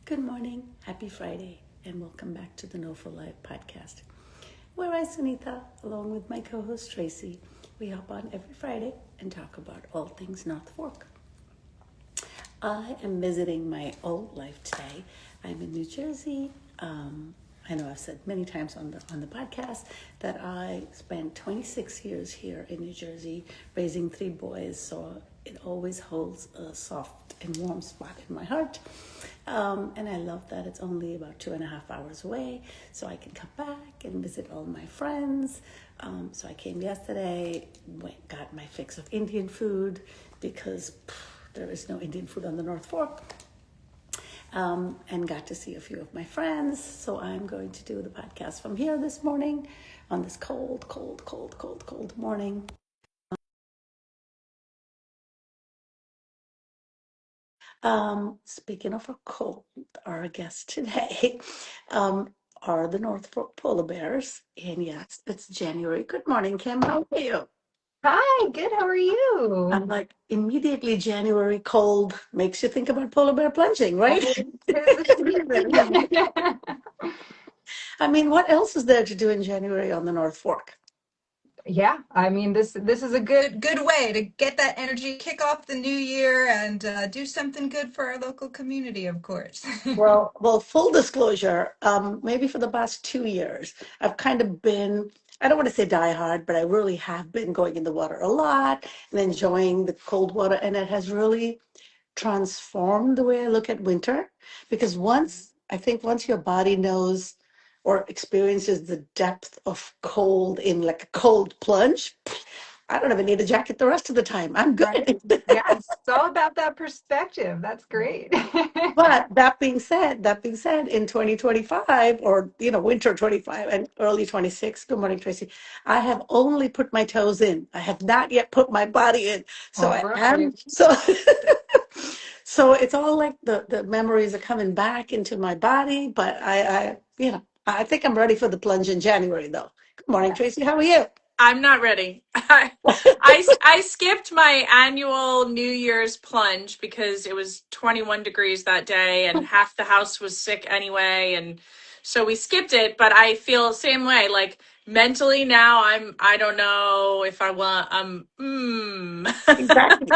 Good morning, happy Friday, and welcome back to the NOFO Live podcast, where I, Sunita, along with my co-host Tracy, we hop on every Friday and talk about all things North Fork. I am visiting my old life today. I'm in New Jersey. I know I've said many times on the podcast that I spent 26 years here in New Jersey raising 3 boys, so it always holds a soft and warm spot in my heart. And I love that it's only about 2.5 hours away, so I can come back and visit all my friends. So I came yesterday, got my fix of Indian food because there is no Indian food on the North Fork. And got to see a few of my friends. So I'm going to do the podcast from here this morning on this cold morning. Speaking of a cold, our guests today are the North Fork Polar Bears. And yes, it's January. Good morning, Kim. How are you? Hi, good. How are you? I'm like, immediately January cold makes you think about polar bear plunging, right? Oh, tis the season. I mean, what else is there to do in January on the North Fork? Yeah, I mean this is a good way to get that energy, kick off the new year, and do something good for our local community, of course. Well, full disclosure, maybe for the past 2 years, I've kind of been, I don't want to say die hard, but I really have been going in the water a lot and enjoying the cold water. And it has really transformed the way I look at winter. Because I think once your body knows or experiences the depth of cold in like a cold plunge, I don't even need a jacket the rest of the time. I'm Right. good. Yeah, it's all about that perspective. That's great. But that being said, in 2025 or winter 25 and early 26, good morning, Tracy. I have only put my toes in. I have not yet put my body in. So All I right. am so so it's all like the memories are coming back into my body, but I think I'm ready for the plunge in January though. Good morning, Yeah. Tracy. How are you? I'm not ready. I skipped my annual New Year's plunge because it was 21 degrees that day and half the house was sick anyway, and so we skipped it, but I feel the same way. Like mentally now I don't know if I want Exactly,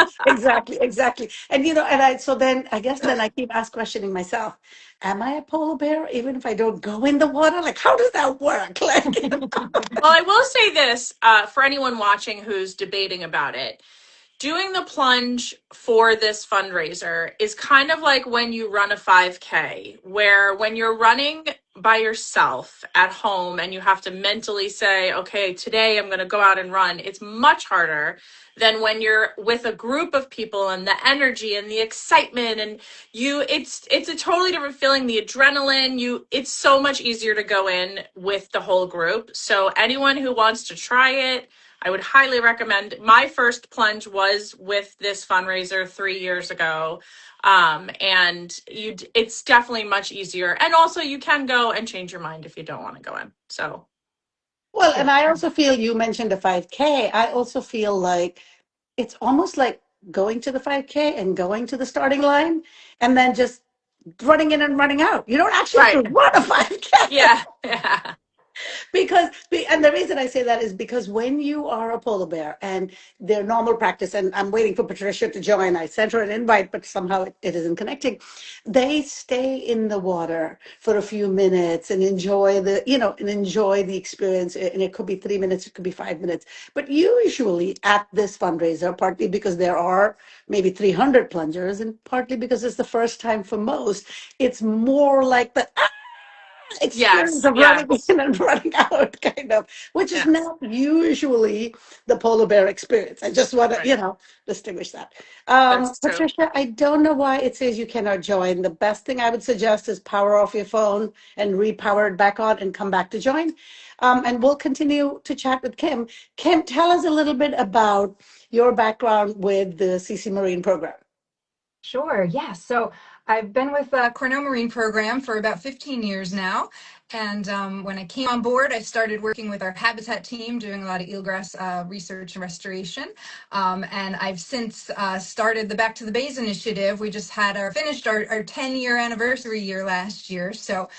exactly. And I guess then I keep questioning myself, am I a polar bear even if I don't go in the water? Like, how does that work? Like, Well, I will say this for anyone watching who's debating about it. Doing the plunge for this fundraiser is kind of like when you run a 5K, where when you're running by yourself at home and you have to mentally say, okay, today I'm going to go out and run, it's much harder than when you're with a group of people and the energy and the excitement and it's a totally different feeling. The adrenaline, it's so much easier to go in with the whole group. So anyone who wants to try it, I would highly recommend. My first plunge was with this fundraiser 3 years ago. It's definitely much easier. And also you can go and change your mind if you don't want to go in. So well, Yeah. and I also feel you mentioned the 5K. I also feel like it's almost like going to the 5K and going to the starting line and then just running in and running out. You don't actually have to right. run a 5K. Yeah. Yeah. And the reason I say that is because when you are a polar bear and their normal practice, and I'm waiting for Patricia to join, I sent her an invite, but somehow it isn't connecting. They stay in the water for a few minutes and enjoy the experience. And it could be 3 minutes, it could be 5 minutes. But usually at this fundraiser, partly because there are maybe 300 plungers, and partly because it's the first time for most, it's more like the experience Yes. of running Yes. in and running out, kind of, which is Yes. not usually the polar bear experience. I just want to, Right. distinguish that. That's true. Patricia, I don't know why it says you cannot join. The best thing I would suggest is power off your phone and repower it back on and come back to join. And we'll continue to chat with Kim. Kim, tell us a little bit about your background with the CC Marine program. Sure. Yeah. So I've been with Cornell Marine Program for about 15 years now. And when I came on board, I started working with our habitat team, doing a lot of eelgrass research and restoration. And I've since started the Back to the Bays initiative. We just had finished our 10-year anniversary year last year. So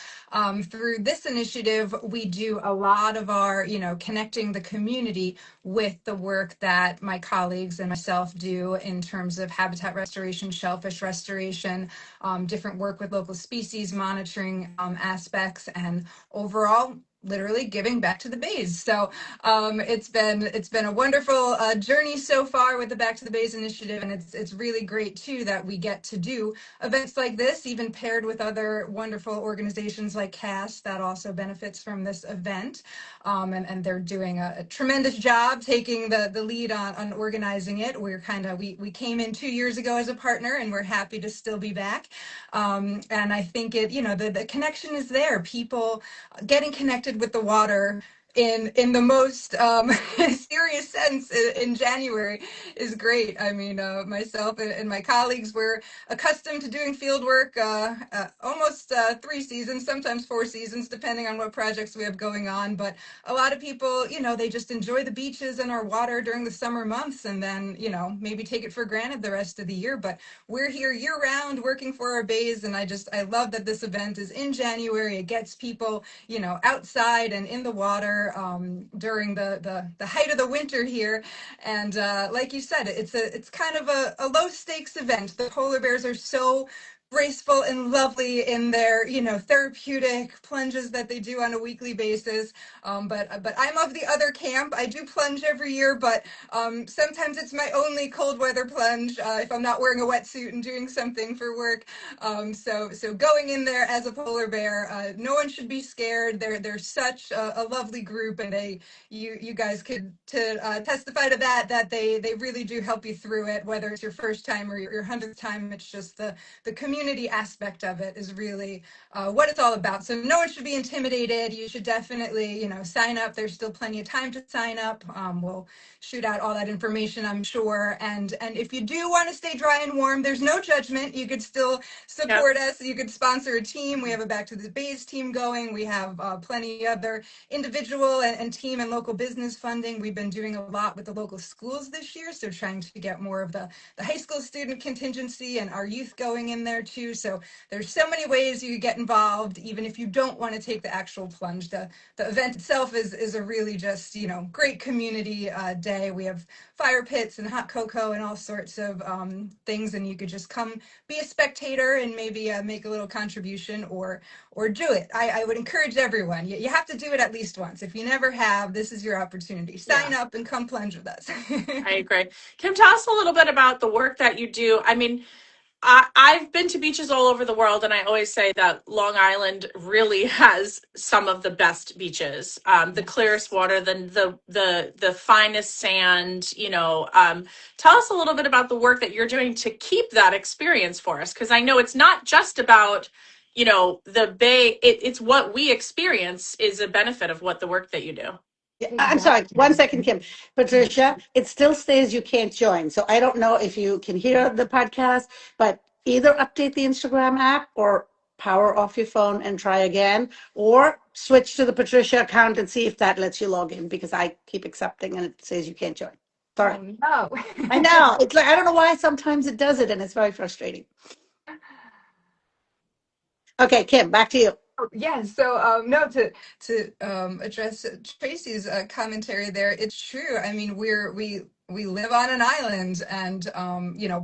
through this initiative, we do a lot of our, connecting the community with the work that my colleagues and myself do in terms of habitat restoration, shellfish restoration, different work with local species monitoring aspects, and overall literally giving back to the bays. So it's been a wonderful journey so far with the Back to the Bays initiative, and it's really great too that we get to do events like this, even paired with other wonderful organizations like CAST that also benefits from this event. And they're doing a tremendous job taking the lead on organizing it. We came in 2 years ago as a partner, and we're happy to still be back. And I think the connection is there. People getting connected with the water in the most serious sense in January is great. I mean, myself and my colleagues were accustomed to doing field work almost 3 seasons, sometimes 4 seasons, depending on what projects we have going on. But a lot of people, they just enjoy the beaches and our water during the summer months, and then, maybe take it for granted the rest of the year. But we're here year round working for our bays, and I love that this event is in January. It gets people, outside and in the water during the height of the winter here. And like you said, it's kind of a low stakes event. The polar bears are so graceful and lovely in their, therapeutic plunges that they do on a weekly basis. But I'm of the other camp. I do plunge every year, but sometimes it's my only cold weather plunge if I'm not wearing a wetsuit and doing something for work. So going in there as a polar bear, no one should be scared. They're such a lovely group, and you guys could testify to that they really do help you through it, whether it's your first time or your 100th time. It's just the community aspect of it is really what it's all about. So no one should be intimidated. You should definitely, sign up. There's still plenty of time to sign up. We'll shoot out all that information, I'm sure. And if you do want to stay dry and warm, there's no judgment. You could still support us. You could sponsor a team. We have a Back to the Bays team going. We have plenty other individual and team and local business funding. We've been doing a lot with the local schools this year, so trying to get more of the high school student contingency and our youth going in there too. So there's so many ways you get involved, even if you don't want to take the actual plunge. The event itself is a really just, great community day. We have fire pits and hot cocoa and all sorts of things, and you could just come be a spectator and maybe make a little contribution or do it. I would encourage everyone. You have to do it at least once. If you never have, this is your opportunity. Sign up and come plunge with us. I agree. Kim, tell us a little bit about the work that you do. I mean, I've been to beaches all over the world, and I always say that Long Island really has some of the best beaches, the clearest water, the finest sand. Tell us a little bit about the work that you're doing to keep that experience for us, because I know it's not just about the bay. It's what we experience is a benefit of what the work that you do. I'm sorry, 1 second, Kim. Patricia, it still says you can't join. So I don't know if you can hear the podcast, but either update the Instagram app or power off your phone and try again, or switch to the Patricia account and see if that lets you log in, because I keep accepting and it says you can't join. Sorry. Oh, no. I know. It's like, I don't know why sometimes it does it, and it's very frustrating. Okay, Kim, back to you. Yeah, so no, to address Tracy's commentary there, it's true. I mean, we live on an island, and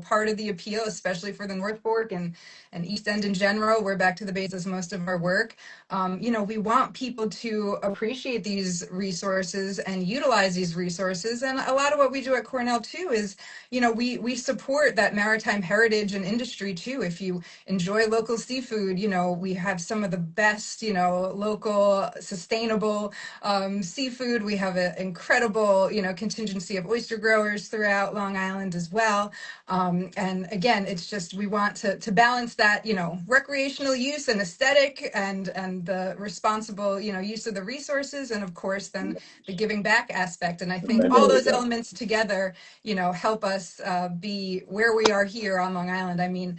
part of the appeal, especially for the North Fork and East End in general, where Back to the Bays is most of our work. We want people to appreciate these resources and utilize these resources. And a lot of what we do at Cornell too is, we support that maritime heritage and industry too. If you enjoy local seafood, we have some of the best, local sustainable seafood. We have an incredible, contingency of oyster growers growers throughout Long Island as well. And again, it's just, we want to balance that, recreational use and aesthetic and the responsible, use of the resources. And of course, then the giving back aspect. And I think all those elements together, help us be where we are here on Long Island. I mean,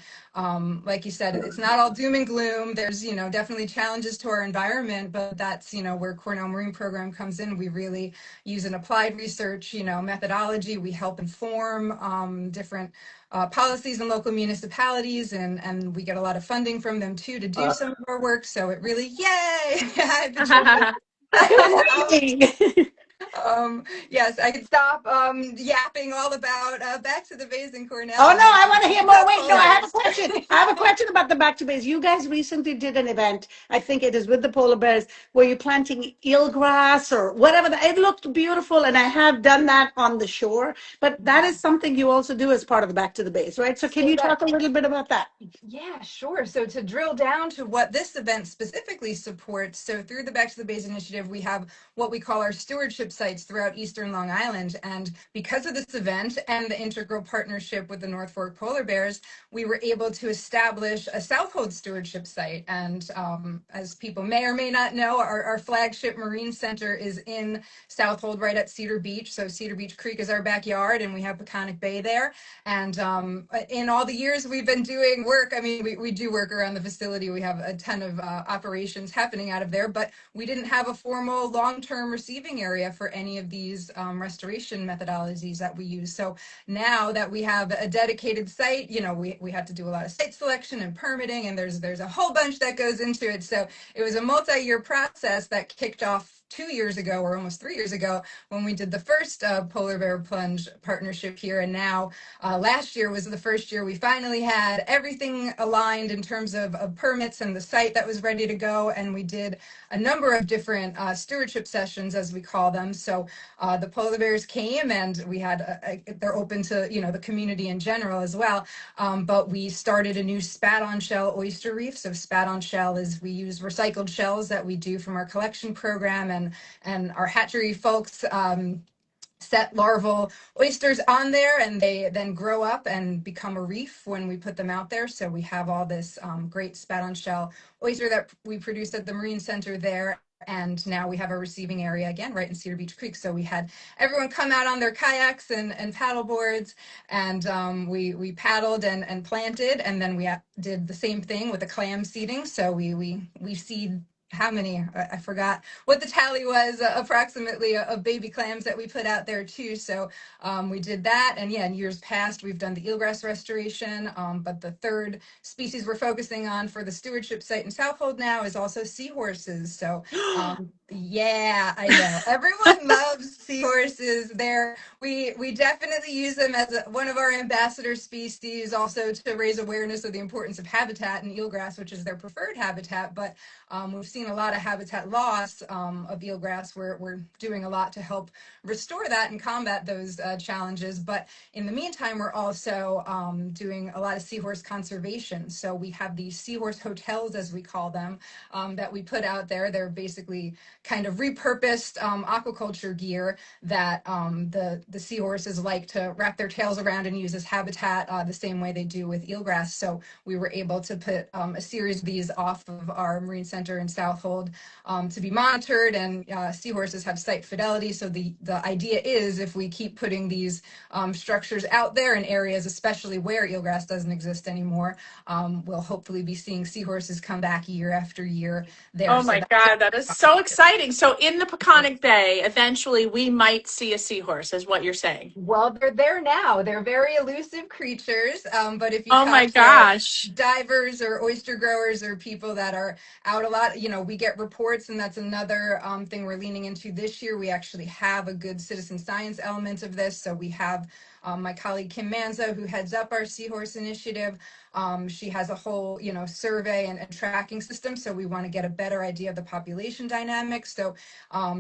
like you said, it's not all doom and gloom. There's, definitely challenges to our environment, but that's, where Cornell Marine Program comes in. We really use an applied research, methodology. We help inform different policies in local municipalities, and we get a lot of funding from them too to do some of our work. So it really, yay! Hi, Patricia. Yes, I could stop yapping all about Back to the Bays in Cornell. Oh no, I want to hear more. Wait, no, I have a question. I have a question about the Back to Base. You guys recently did an event, I think it is with the polar bears, where you're planting eelgrass or whatever. It looked beautiful, and I have done that on the shore. But that is something you also do as part of the Back to the Base, right? So can you talk a little bit about that? Yeah, sure. So to drill down to what this event specifically supports, so through the Back to the Bays initiative, we have what we call our stewardship sites throughout Eastern Long Island. And because of this event and the integral partnership with the North Fork Polar Bears, we were able to establish a Southold stewardship site. And as people may or may not know, our flagship marine center is in Southold, right at Cedar Beach. So Cedar Beach Creek is our backyard, and we have ᴘᴏʟᴘ Bay there. And in all the years we've been doing work, I mean, we do work around the facility. We have a ton of operations happening out of there, but we didn't have a formal long-term receiving area for any of these restoration methodologies that we use. So now that we have a dedicated site, we had to do a lot of site selection and permitting, and there's a whole bunch that goes into it. So it was a multi-year process that kicked off 2 years ago, or almost 3 years ago, when we did the first polar bear plunge partnership here. And now last year was the first year we finally had everything aligned in terms of permits and the site that was ready to go. And we did a number of different stewardship sessions, as we call them. So the polar bears came, and we had they're open to the community in general as well. But we started a new spat-on shell oyster reef. So spat-on shell is, we use recycled shells that we do from our collection program, and our hatchery folks set larval oysters on there, and they then grow up and become a reef when we put them out there. So we have all this great spat-on shell oyster that we produce at the Marine Center there. And now we have a receiving area again right in Cedar Beach Creek. So we had everyone come out on their kayaks and paddle boards, and we paddled and planted, and then we did the same thing with the clam seeding. So we seed, how many, I forgot what the tally was, approximately, of baby clams that we put out there too. So we did that. And yeah, in years past, we've done the eelgrass restoration. But the third species we're focusing on for the stewardship site in Southold now is also seahorses. So yeah, I know. Everyone loves seahorses. We definitely use them as one of our ambassador species, also to raise awareness of the importance of habitat in eelgrass, which is their preferred habitat. But we've seen a lot of habitat loss of eelgrass. We're doing a lot to help restore that and combat those challenges. But in the meantime, we're also doing a lot of seahorse conservation. So we have these seahorse hotels, as we call them, that we put out there. They're basically kind of repurposed aquaculture gear that the seahorses like to wrap their tails around and use as habitat the same way they do with eelgrass. So we were able to put a series of these off of our Marine Center in Southold to be monitored, and seahorses have site fidelity. So the idea is, if we keep putting these structures out there in areas, especially where eelgrass doesn't exist anymore, we'll hopefully be seeing seahorses come back year after year there. Oh my God, that is so exciting. So in the ᴘᴏʟᴘ Bay, eventually we might see a seahorse, is what you're saying. Well, they're there now. They're very elusive creatures. But if you Oh my talk gosh. to divers or oyster growers or people that are out a lot, we get reports, and that's another thing we're leaning into this year. We actually have a good citizen science element of this. So we have My colleague Kim Manzo, who heads up our Seahorse Initiative, she has a whole, survey and tracking system. So we want to get a better idea of the population dynamics. So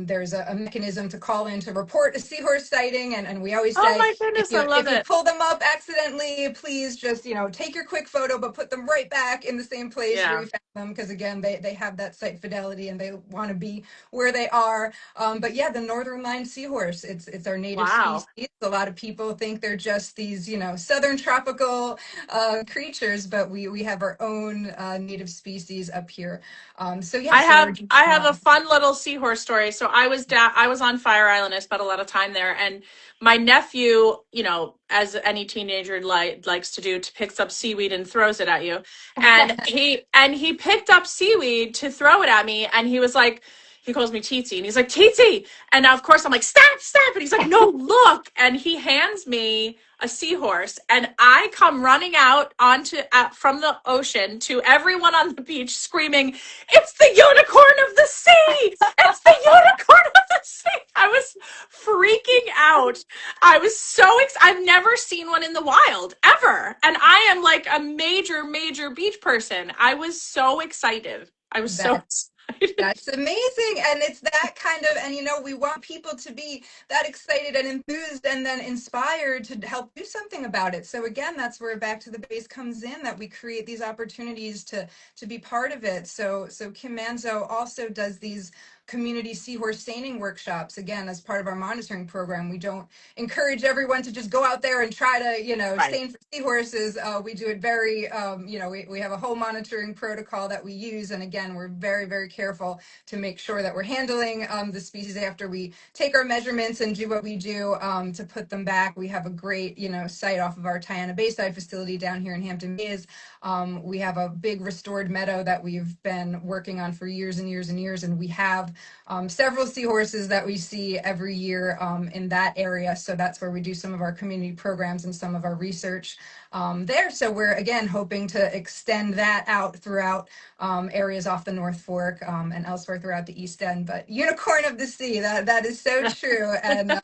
there's a mechanism to call in to report a seahorse sighting. And we always Oh say, my goodness, I love if you it. pull them up accidentally, please just, take your quick photo, but put them right back in the same place where Yeah. you found them. Because again, they have that site fidelity and they want to be where they are. But yeah, the northern line seahorse, it's our native Wow. species. A lot of people think they're just these, southern tropical creatures, but we have our own native species up here. So yeah, so we're I have a fun little seahorse story. So I was on Fire Island. I spent a lot of time there, and my nephew, as any teenager likes to do, picks up seaweed and throws it at you. And he picked up seaweed to throw it at me, and he was like, he calls me Titi, and he's like, Titi. And of course I'm like, stop, stop. And he's like, no, look. And he hands me a seahorse, and I come running out from the ocean to everyone on the beach screaming, it's the unicorn of the sea! It's the unicorn of the sea! I was freaking out. I was so I've never seen one in the wild, ever. And I am like a major, major beach person. I was so excited. I was so that excited. That's amazing. And it's that kind of, and we want people to be that excited and enthused and then inspired to help do something about it. So again, that's where Back to the Base comes in, that we create these opportunities to be part of it. So Kim Manzo also does these community seahorse staining workshops, again, as part of our monitoring program. We don't encourage everyone to just go out there and try to, Right. stain for seahorses. We do it very, we have a whole monitoring protocol that we use. And again, we're very, very careful to make sure that we're handling the species after we take our measurements and do what we do to put them back. We have a great, site off of our Tiana Bayside facility down here in Hampton Bays. We have a big restored meadow that we've been working on for years and years and years. And we have several seahorses that we see every year in that area. So that's where we do some of our community programs and some of our research there. So we're, again, hoping to extend that out throughout areas off the North Fork and elsewhere throughout the East End. But unicorn of the sea, that is so true. And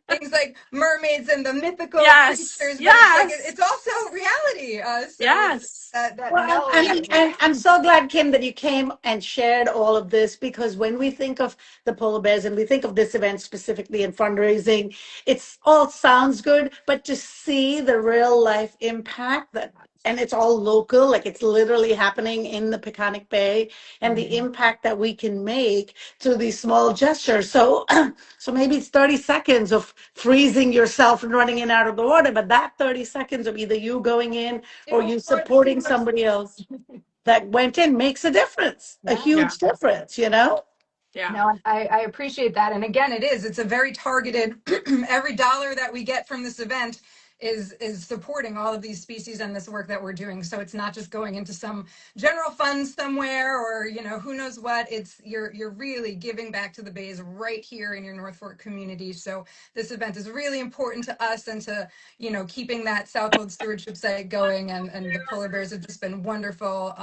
things like mermaids and the mythical Yes. creatures, but Yes. it's also reality. So Yes. that Well, melody. and I'm so glad, Kim, that you came and shared all of this, because when we think of the polar bears and we think of this event specifically in fundraising, it's all sounds good, but to see the real life impact that, and it's all local, like it's literally happening in the Peconic Bay, and the impact that we can make through these small gestures. So, so maybe it's 30 seconds of freezing yourself and running in and out of the water, but that 30 seconds of either you going in or you supporting somebody else that went in makes a difference, a Yeah. Yeah. huge difference, you know? Yeah. No, I appreciate that. And again, it's a very targeted, every dollar that we get from this event is supporting all of these species and this work that we're doing. So it's not just going into some general fund somewhere or, who knows what. It's you're really giving back to the bays right here in your North Fork community. So this event is really important to us and to, keeping that Southwold Stewardship site going. And the polar bears have just been wonderful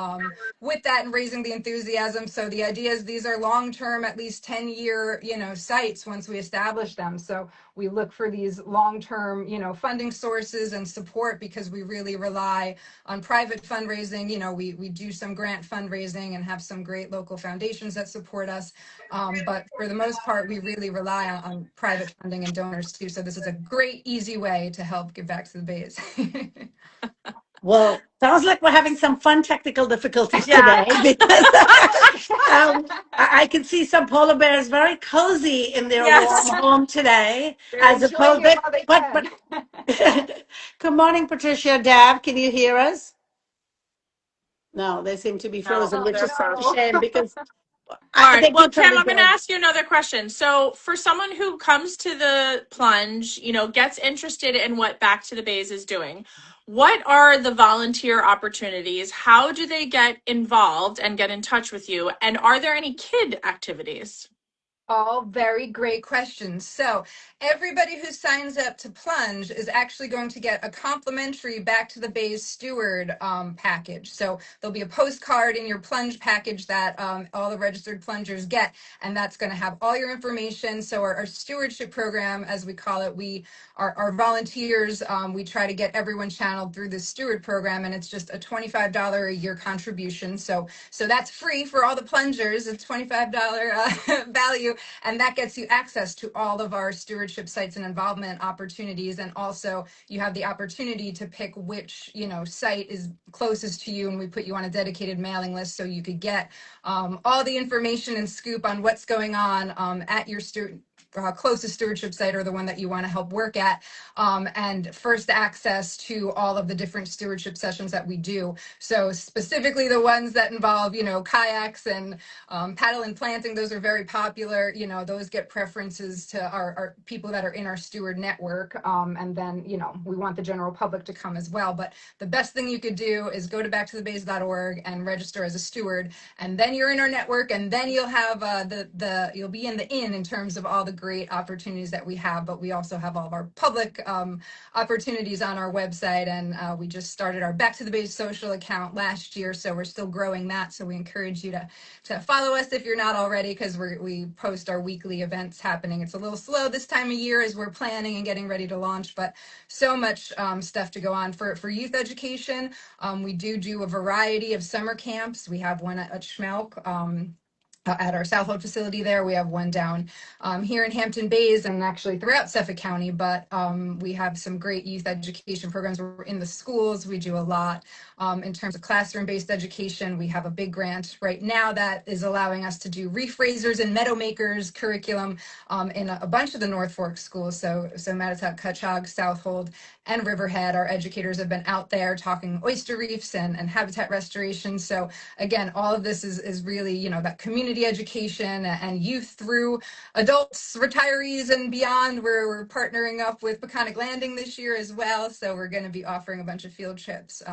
with that and raising the enthusiasm. So the idea is these are long-term, at least 10-year, sites once we establish them. So we look for these long-term, funding sources and support, because we really rely on private fundraising. We do some grant fundraising and have some great local foundations that support us. But for the most part, we really rely on private funding and donors too. So this is a great, easy way to help give back to the bays. Well, sounds like we're having some fun technical difficulties Yeah. today, because I can see some polar bears very cozy in their warm Yes. home today, They're as enjoying opposed it to, while they but, can. good morning, Patricia, Dab, can you hear us? No, they seem to be No, frozen, which they're is such a frozen. No. shame, because All right. they Well, keep Kim, coming I'm going to back. ask you another question. So, for someone who comes to the plunge, gets interested in what Back to the Bays is doing, what are the volunteer opportunities? How do they get involved and get in touch with you? And are there any kid activities? All very great questions. So everybody who signs up to plunge is actually going to get a complimentary Back to the Bays Steward package. So there'll be a postcard in your plunge package that all the registered plungers get, and that's going to have all your information. So our stewardship program, as we call it, our volunteers, we try to get everyone channeled through the steward program, and it's just a $25 a year contribution. So that's free for all the plungers. It's $25 value, and that gets you access to all of our stewardship sites and involvement opportunities. And also you have the opportunity to pick which, site is closest to you, and we put you on a dedicated mailing list so you could get all the information and scoop on what's going on at your closest stewardship site, or the one that you want to help work at, and first access to all of the different stewardship sessions that we do. So specifically the ones that involve, kayaks and paddle and planting, those are very popular. Those get preferences to our people that are in our steward network. And then, we want the general public to come as well. But the best thing you could do is go to backtothebays.org and register as a steward. And then you're in our network, and then you'll have you'll be in terms of all the great opportunities that we have. But we also have all of our public opportunities on our website, and we just started our Back to the Bays social account last year, so we're still growing that. So we encourage you to follow us if you're not already, because we post our weekly events happening. It's a little slow this time of year as we're planning and getting ready to launch, but so much stuff to go on. For youth education, we do a variety of summer camps. We have one at ᴘᴏʟᴛဃ, at our Southwold facility there. We have one down here in Hampton Bays, and actually throughout Suffolk County, but we have some great youth education programs. We're in the schools. We do a lot in terms of classroom-based education. We have a big grant right now that is allowing us to do rephrasers and meadow makers curriculum in a bunch of the North Fork schools. So ᴘᴏᴛဃ, Southold, and Riverhead. Our educators have been out there talking oyster reefs and habitat restoration. So again, all of this is really, that community education and youth through adults, retirees, and beyond. We're partnering up with ybᴇᴛဃ Landing this year as well. So we're going to be offering a bunch of field trips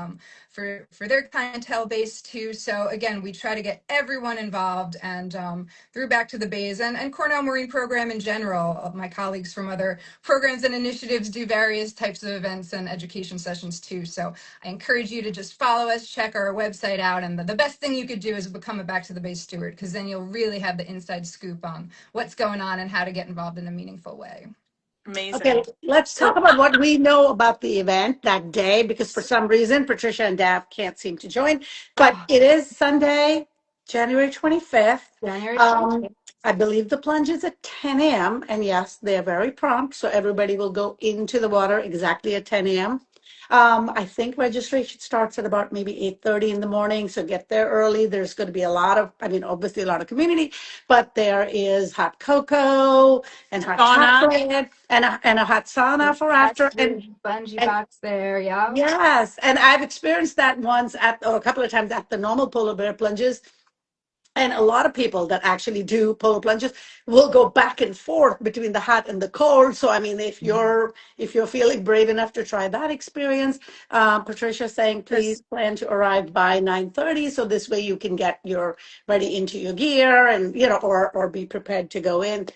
for their clientele base too. So again, we try to get everyone involved, and through Back to the Bays and Cornell Marine Program in general. My colleagues from other programs and initiatives do various types of events and education sessions too. So I encourage you to just follow us, check our website out, and the best thing you could do is become a Back to the Bays steward, because then you'll really have the inside scoop on what's going on and how to get involved in a meaningful way. Amazing. Okay, let's talk about what we know about the event that day, because for some reason Patricia and Dav can't seem to join. But it is Sunday, January 25th. January 25th. I believe the plunge is at 10 a.m. And yes, they're very prompt, so everybody will go into the water exactly at 10 a.m. I think registration starts at about maybe 8:30 in the morning, so get there early. There's going to be obviously a lot of community, but there is hot cocoa and hot chocolate and a hot sauna for after. And bungee box there, yeah. Yes, and I've experienced that once a couple of times at the normal polar bear plunges. And a lot of people that actually do polar plunges will go back and forth between the hot and the cold. So, I mean, if you're feeling brave enough to try that experience, Patricia saying, please plan to arrive by 9:30. So this way you can get ready into your gear and, or be prepared to go in.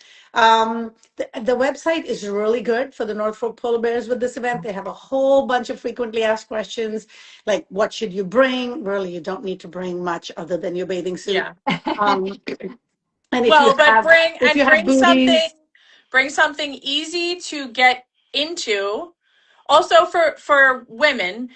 The website is really good for the North Fork Polar Bears with this event. They have a whole bunch of frequently asked questions, like what should you bring? Really, you don't need to bring much other than your bathing suit. Yeah. And bring something easy to get into. Also for women,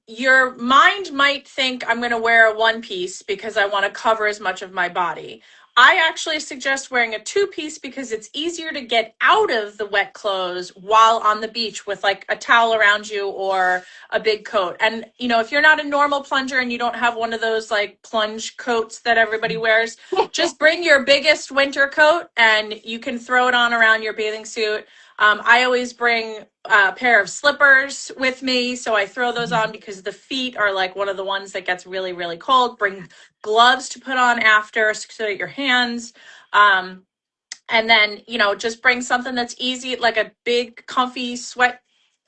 your mind might think I'm going to wear a one piece because I want to cover as much of my body. I actually suggest wearing a two piece because it's easier to get out of the wet clothes while on the beach with like a towel around you or a big coat. And, if you're not a normal plunger and you don't have one of those like plunge coats that everybody wears, just bring your biggest winter coat and you can throw it on around your bathing suit. I always bring a pair of slippers with me, so I throw those on because the feet are like one of the ones that gets really, really cold. Bring gloves to put on after so that your hands, and then, just bring something that's easy, like a big comfy sweat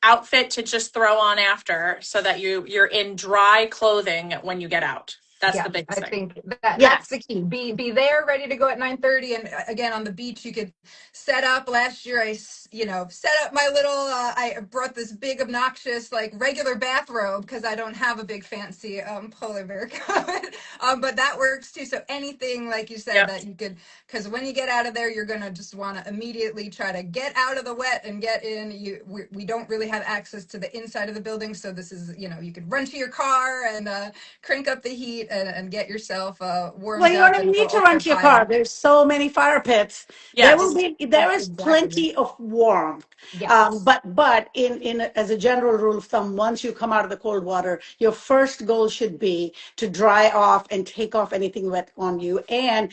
outfit to just throw on after so that you're in dry clothing when you get out. That's the Yes, biggest I thing. think that Yeah. that's the key. Be there, ready to go at 9:30. And again, on the beach, you could set up. Last year, set up my little. I brought this big, obnoxious, like regular bathrobe because I don't have a big fancy polar bear coat. But that works too. So anything, like you said, Yep. that you could, because when you get out of there, you're gonna just want to immediately try to get out of the wet and get in. We don't really have access to the inside of the building, so this is, you could run to your car and crank up the heat and get yourself Well, warmed you don't up even and go need to off run your to your car. pile. There's so many fire pits. Yes. There is Exactly. plenty of warmth. Yes. But in as a general rule of thumb, once you come out of the cold water, your first goal should be to dry off and take off anything wet on you. And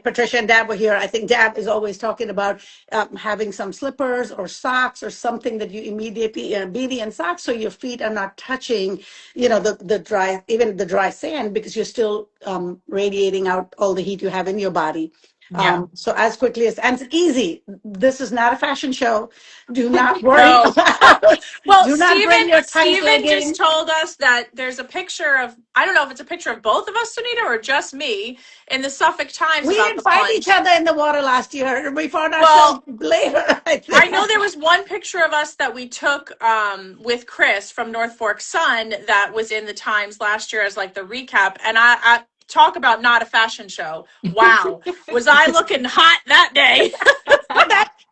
Patricia and Dab were here. I think Dab is always talking about having some slippers or socks or something that you immediately beanie and socks, so your feet are not touching, the dry, even the dry sand, because you're still radiating out all the heat you have in your body. Yeah. So as quickly as, and it's easy. This is not a fashion show. Do not worry No. about, Well, do not bring your tight Steven just leggings. told us that there's a picture of, I don't know if it's a picture of both of us, Sunita, or just me in the Suffolk Times We about the didn't find each plunge. other in the water last year. We found ourselves Well, later, I I think. know there was one picture of us that we took with Chris from North Fork Sun that was in the Times last year as like the recap. And I talk about not a fashion show. Wow. Was I looking hot that day?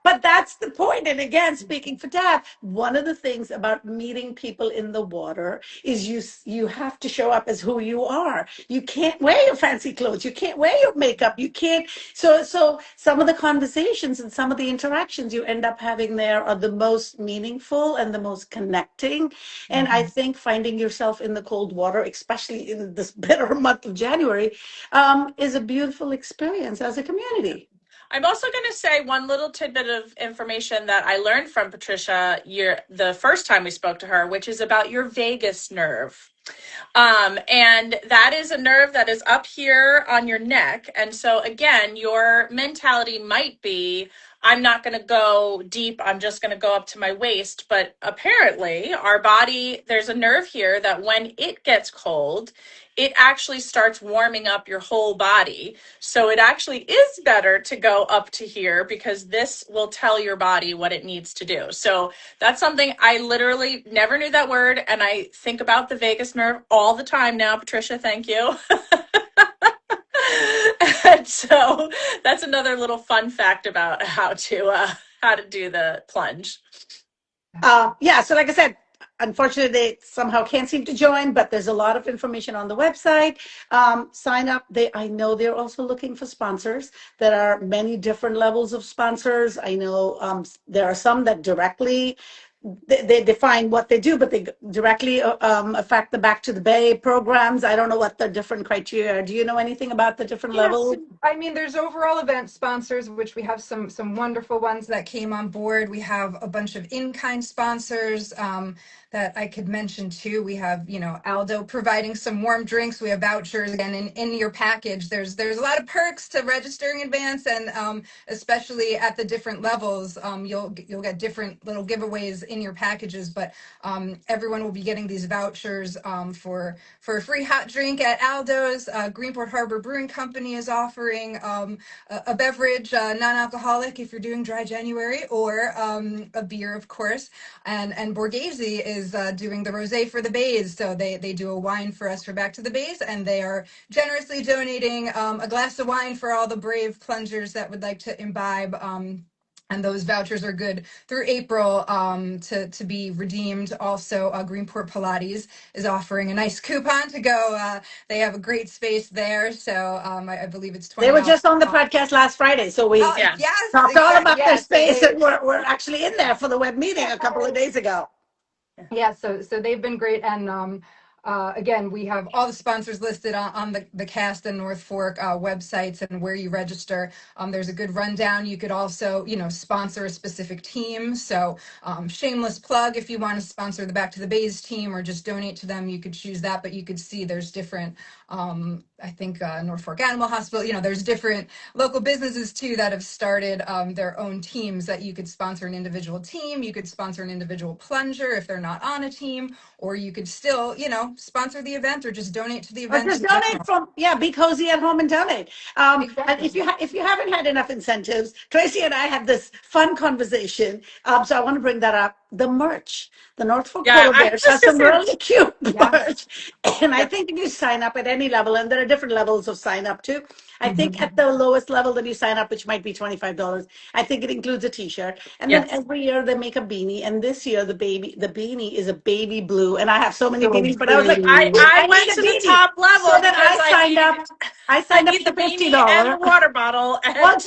But that's the point. And again, speaking for Dad, one of the things about meeting people in the water is you have to show up as who you are. You can't wear your fancy clothes. You can't wear your makeup. You can't. So some of the conversations and some of the interactions you end up having there are the most meaningful and the most connecting. And I Mhm. think finding yourself in the cold water, especially in this bitter month of January, is a beautiful experience as a community. I'm also going to say one little tidbit of information that I learned from Patricia the first time we spoke to her, which is about your vagus nerve. And that is a nerve that is up here on your neck. And so, again, your mentality might be, I'm not going to go deep. I'm just going to go up to my waist. But apparently, our body, there's a nerve here that when it gets cold, it actually starts warming up your whole body. So it actually is better to go up to here because this will tell your body what it needs to do. So that's something I literally never knew that word. And I think about the vagus nerve all the time now. Patricia, thank you. And so that's another little fun fact about how to do the plunge. Yeah, so like I said, unfortunately, they somehow can't seem to join, but there's a lot of information on the website. Sign up. I know they're also looking for sponsors. There are many different levels of sponsors. I know there are some that directly they define what they do, but they directly affect the Back to the Bay programs. I don't know what the different criteria are. Do you know anything about the different Yes, levels? I mean, there's overall event sponsors, which we have some wonderful ones that came on board. We have a bunch of in-kind sponsors that I could mention too. We have, Aldo providing some warm drinks. We have vouchers again in your package. There's a lot of perks to registering in advance, and especially at the different levels, you'll get different little giveaways in your packages. But everyone will be getting these vouchers for a free hot drink at Aldo's. Greenport Harbor Brewing Company is offering a beverage, non-alcoholic if you're doing dry January, or a beer, of course. And භᴇᴜᴜ is doing the rosé for the bays. So they do a wine for us for Back to the Bays, and they are generously donating a glass of wine for all the brave plungers that would like to imbibe. And those vouchers are good through April to be redeemed. Also, Greenport Pilates is offering a nice coupon to go. They have a great space there. So I believe it's They 20 were off. just on the podcast last Friday, so we Yeah. Yes, talked all exactly. about their Yeah, so space, and we're actually in there for the web meeting a couple of days ago. so they've been great. And again, we have all the sponsors listed on the Cast and North Fork websites and where you register. There's a good rundown. You could also, sponsor a specific team. So shameless plug, if you want to sponsor the Back to the Bays team or just donate to them, you could choose that. But you could see there's different, I think North Fork Animal Hospital, there's different local businesses too that have started their own teams that you could sponsor an individual team. You could sponsor an individual plunger if they're not on a team, or you could still, sponsor the event or just donate to the Or event just in donate general. from, yeah, be cozy at home and donate. And Exactly. if you haven't had enough incentives, Tracy and I had this fun conversation. So I want to bring that up. The merch, the North Fork Yeah, Polar I Bears was has just some gonna. really cute Yes. merch. And I Yep. think if you sign up at any level, and there are different levels of sign up too. I think Mhm. at the lowest level that you sign up, which might be $25, I think it includes a t-shirt. And then Yes. every year they make a beanie. And this year the beanie is a baby blue. And I have so many So beanies, but I was like, pretty. I I need went a to the beanie. top So level then because I I signed up need for the the fifty beanie and the dollar. water bottle Well, and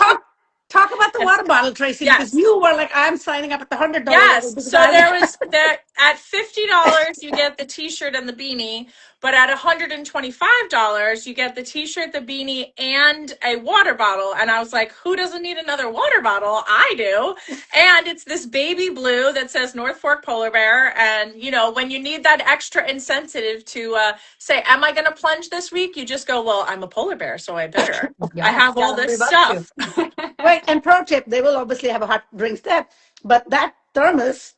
talk about the and water bottle, Tracy, because yes. you were like, I'm signing up at the $100 level Yes. because So I there was there at $50 you get the t-shirt and the beanie, but at $125 you get the t-shirt, the beanie, and a water bottle. And I was like, who doesn't need another water bottle? I do. And it's this baby blue that says North Fork Polar Bear. And you know, when you need that extra incentive to say, am I gonna plunge this week? You just go, well, I'm a polar bear, so I better. I Yes, have all gotta this live up to. stuff. Right. And pro tip, they will obviously have a hot drink step, but that thermos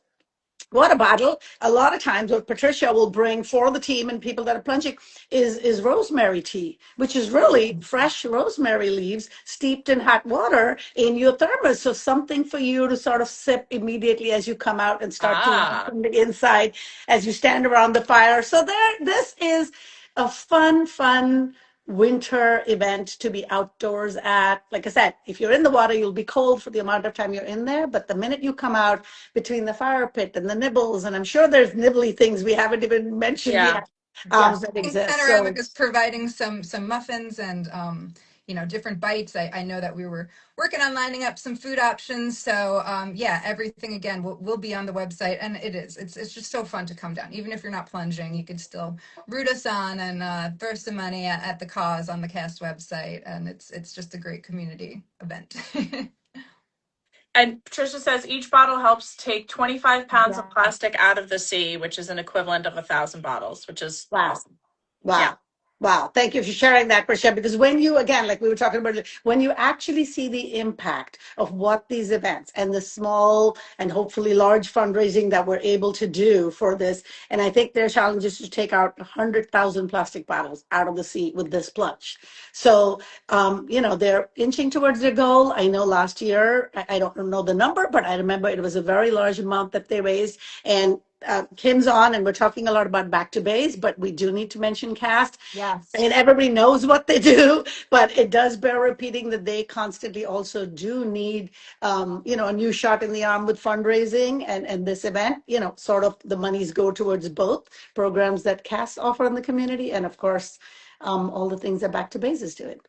water bottle, a lot of times what Patricia will bring for the team and people that are plunging is rosemary tea, which is really fresh rosemary leaves steeped in hot water in your thermos. So something for you to sort of sip immediately as you come out and start to warm Ah. from the inside as you stand around the fire. So this is a fun winter event to be outdoors at. Like I said, if you're in the water, you'll be cold for the amount of time you're in there. But the minute you come out between the fire pit and the nibbles, and I'm sure there's nibbly things we haven't even mentioned Yeah. yet, Yes, that I think exist. Panoramic So is providing some muffins and different bites. I know that we were working on lining up some food options. So yeah, everything again will be on the website, and it's just so fun to come down. Even if you're not plunging, you can still root us on and throw some money at the cause on the cast website, and it's just a great community event. And Patricia says each bottle helps take 25 pounds Yeah. of plastic out of the sea, which is an equivalent of 1,000 bottles, which is wow. awesome. Yeah. Wow. Wow. Thank you for sharing that, Patricia. Because when you, again, like we were talking about, when you actually see the impact of what these events and the small and hopefully large fundraising that we're able to do for this, and I think their challenge is to take out 100,000 plastic bottles out of the sea with this plunge. So, they're inching towards their goal. I know last year, I don't know the number, but I remember it was a very large amount that they raised. And Kim's on, and we're talking a lot about back to base, but we do need to mention CAST. Yes. And everybody knows what they do, but it does bear repeating that they constantly also do need, a new shot in the arm with fundraising and this event. Sort of the monies go towards both programs that CAST offer in the community, and of course, all the things that Back to Base is doing.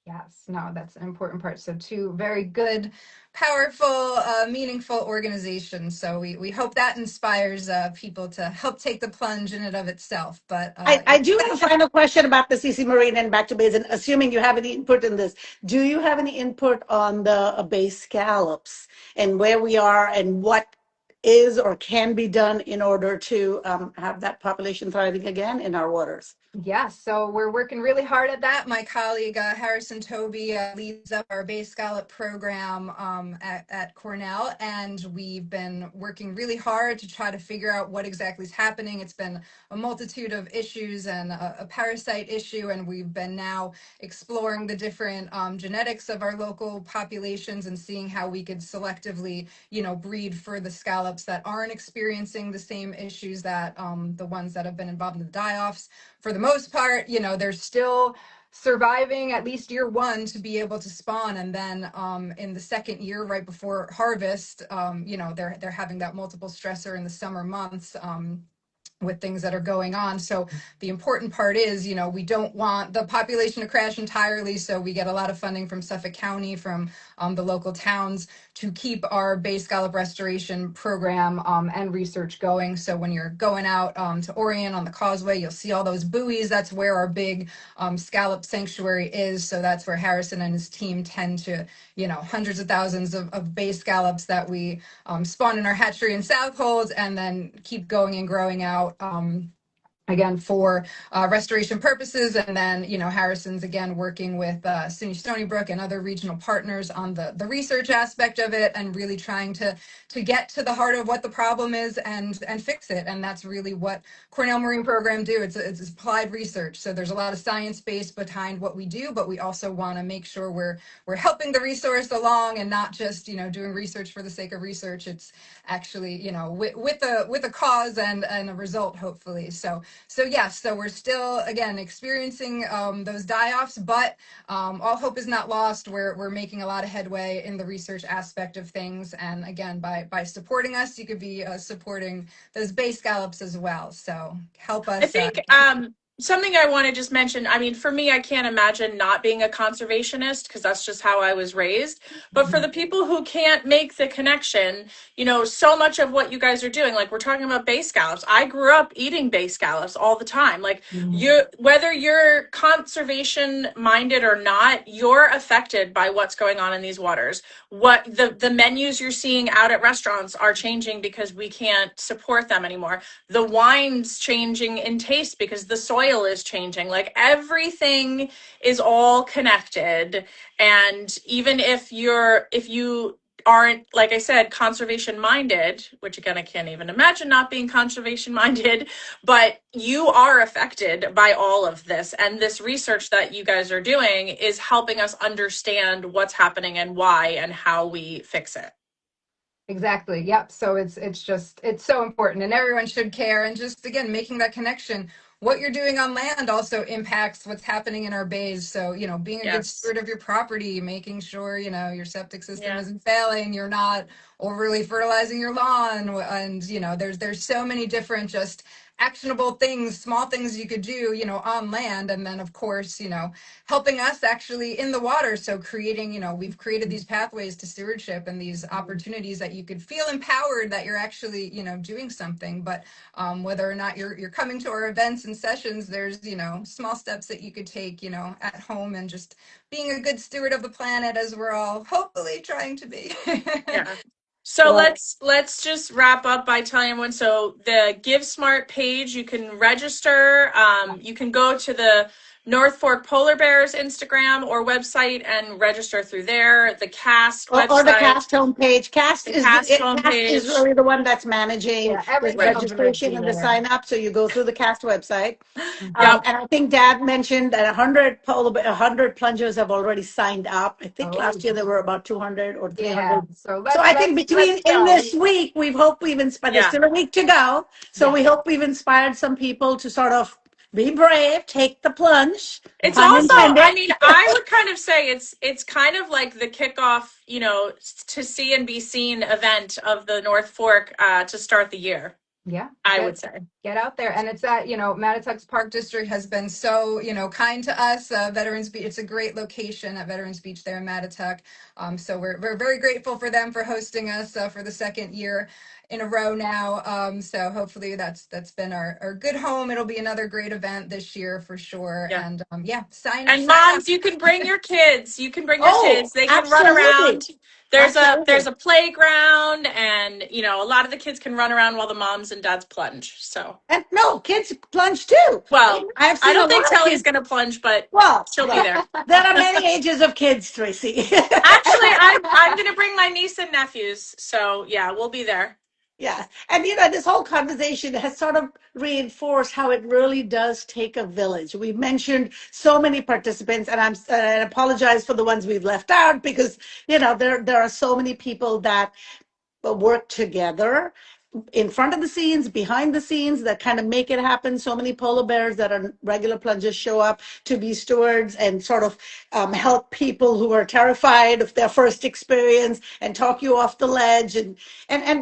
Yes, no, that's an important part. So two very good, powerful, meaningful organizations. So we hope that inspires people to help take the plunge in and of itself. But I do have a final question about the CC Marine and Back to Base, and assuming you have any input in this, do you have any input on the base scallops and where we are and what is or can be done in order to have that population thriving again in our waters? yes, so we're working really hard at that. My colleague Harrison Toby leads up our Bay Scallop program at Cornell, and we've been working really hard to try to figure out what exactly is happening. It's been a multitude of issues and a parasite issue, and we've been now exploring the different genetics of our local populations and seeing how we could selectively, breed for the scallops that aren't experiencing the same issues that the ones that have been involved in the die-offs. For the most part, they're still surviving at least year one to be able to spawn, and then in the second year, right before harvest, they're having that multiple stressor in the summer months. With things that are going on. So the important part is, we don't want the population to crash entirely. So we get a lot of funding from Suffolk County, from the local towns to keep our Bay Scallop restoration program and research going. So when you're going out to Orion on the causeway, you'll see all those buoys. That's where our big scallop sanctuary is. So that's where Harrison and his team tend to, hundreds of thousands of Bay scallops that we spawn in our hatchery in Southhold and then keep going and growing out again, for restoration purposes. And then, Harrison's, again, working with SUNY Stony Brook and other regional partners on the research aspect of it, and really trying to get to the heart of what the problem is and fix it. And that's really what Cornell Marine Program do. It's applied research. So there's a lot of science base behind what we do, but we also want to make sure we're helping the resource along, and not just, doing research for the sake of research. It's actually, with a cause and a result, hopefully. So yes, so we're still, again, experiencing those die-offs, but all hope is not lost. We're making a lot of headway in the research aspect of things. And again, by supporting us, you could be supporting those bay scallops as well. So help us. I think something I want to just mention, I mean, for me, I can't imagine not being a conservationist because that's just how I was raised. But for the people who can't make the connection, so much of what you guys are doing, like we're talking about bay scallops. I grew up eating bay scallops all the time. Like whether you're conservation minded or not, you're affected by what's going on in these waters. What the menus you're seeing out at restaurants are changing because we can't support them anymore. The wine's changing in taste because the soil is changing. Like everything is all connected. And even if you aren't, like I said, conservation minded, which again, I can't even imagine not being conservation minded, but you are affected by all of this. And this research that you guys are doing is helping us understand what's happening and why and how we fix it. Exactly. Yep. So it's so important, and everyone should care. And just, again, making that connection. What you're doing on land also impacts what's happening in our bays. So, being a good steward of your property, making sure, your septic system isn't failing, you're not overly fertilizing your lawn. And, there's so many different just actionable things, small things you could do, on land. And then, of course, helping us actually in the water. So creating, we've created these pathways to stewardship and these opportunities that you could feel empowered that you're actually, doing something. But whether or not you're coming to our events and sessions, there's, small steps that you could take, at home, and just being a good steward of the planet, as we're all hopefully trying to be. Yeah. So let's just wrap up by telling everyone. So the Give Smart page, you can register. You can go to the North Fork Polar Bears Instagram or website and register through there. The CAST website. Or the CAST homepage. CAST homepage. is really the one that's managing the registration and the sign up. So you go through the CAST website. And I think Dad mentioned that 100 plungers have already signed up. I think last year there were about 200 or 300. So I think in this week, we've inspired. There's still a week to go. So we hope we've inspired some people to sort of be brave, take the plunge. It's also, I mean, I would kind of say it's kind of like the kickoff, to see and be seen event of the North Fork to start the year. Yeah, I would say get out there. And it's that, Mattituck's Park District has been so, kind to us. Veterans Beach, it's a great location at Veterans Beach there in Mattituck. So we're very grateful for them for hosting us for the second year in a row now. So hopefully that's been our good home. It'll be another great event this year for sure. Yeah. And sign up. And moms, you can bring your kids. You can bring your kids. They can run around. There's a playground, and a lot of the kids can run around while the moms and dads plunge. So kids plunge too. Well, I don't think Telly's going to plunge, but she'll be there. There are many ages of kids, Tracy. Actually, I'm going to bring my niece and nephews. So yeah, we'll be there. Yeah. And, this whole conversation has sort of reinforced how it really does take a village. We've mentioned so many participants, and I apologize for the ones we've left out because, there are so many people that work together in front of the scenes, behind the scenes, that kind of make it happen. So many polar bears that are regular plungers show up to be stewards and sort of help people who are terrified of their first experience and talk you off the ledge, and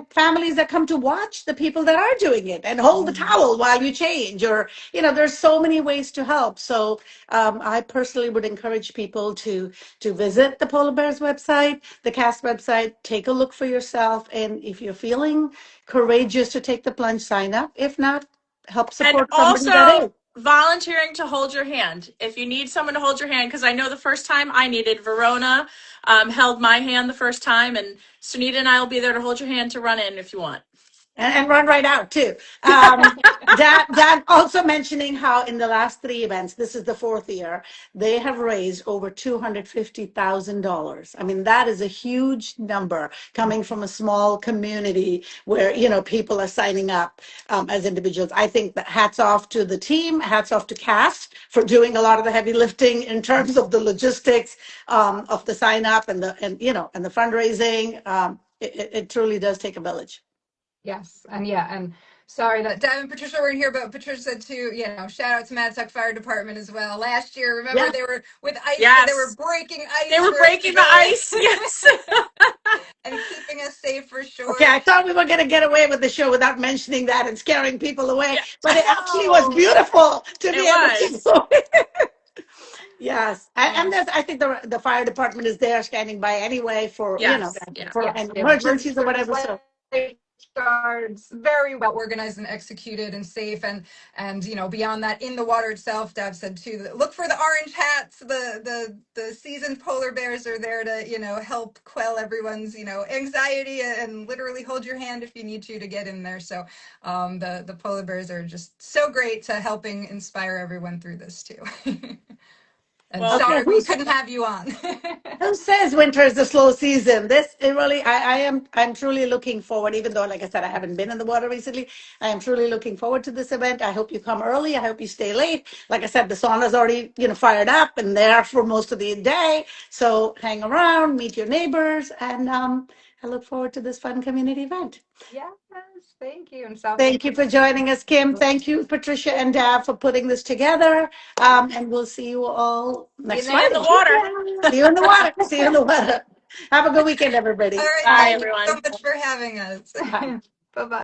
families that come to watch the people that are doing it and hold the towel while you change, or there's so many ways to help. So I personally would encourage people to visit the Polar Bears website, the CAST website, take a look for yourself, and if you're feeling courageous to take the plunge, sign up. If not, help support somebody that is. Volunteering to hold your hand. If you need someone to hold your hand, because I know the first time I needed, Verona held my hand the first time, and Sunita and I will be there to hold your hand to run in if you want. and run right out too. Dan also mentioning how in the last 3 events, this is the 4th year, they have raised over $250,000. I mean, that is a huge number coming from a small community where, you know, people are signing up as individuals. I think that hats off to the team, hats off to CAST for doing a lot of the heavy lifting in terms of the logistics of the sign up and the fundraising. It truly does take a village. Yes, and sorry that Deb and Patricia weren't here, but Patricia said too, you know, shout out to Madtuck Fire Department as well. Last year, remember they were with ice, they were Yes. breaking ice. They were breaking the ice. Yes. And keeping us safe for sure. Okay, I thought we were going to get away with the show without mentioning that and scaring people away, Yeah. but it actually was beautiful to be able was. to do it. Yes, and there's, I think the fire department is there standing by anyway for Yes. Yeah. for emergencies or whatever. So Guards, very well organized and executed and safe, and you know, beyond that, in the water itself, Dab said too, look for the orange hats. The seasoned polar bears are there to, you know, help quell everyone's, you know, anxiety and literally hold your hand if you need to get in there. So the polar bears are just so great to helping inspire everyone through this too. And Well, sorry we couldn't have you on. who says winter is the slow season? I'm truly looking forward, even though, like I said, I haven't been in the water recently. I am truly looking forward to this event. I hope you come early. I hope you stay late. Like I said, the sauna's already, you know, fired up and there for most of the day. So hang around, meet your neighbors, and I look forward to this fun community event. Yes, thank you. And South Thank you for joining us, Kim. Thank you, Patricia and Dab, for putting this together. And we'll see you all next see you in Friday. the water. See you in the water. See you in the water. Have a good weekend, everybody. All right, Bye, thank you everyone. so much for having us. Bye. Bye-bye.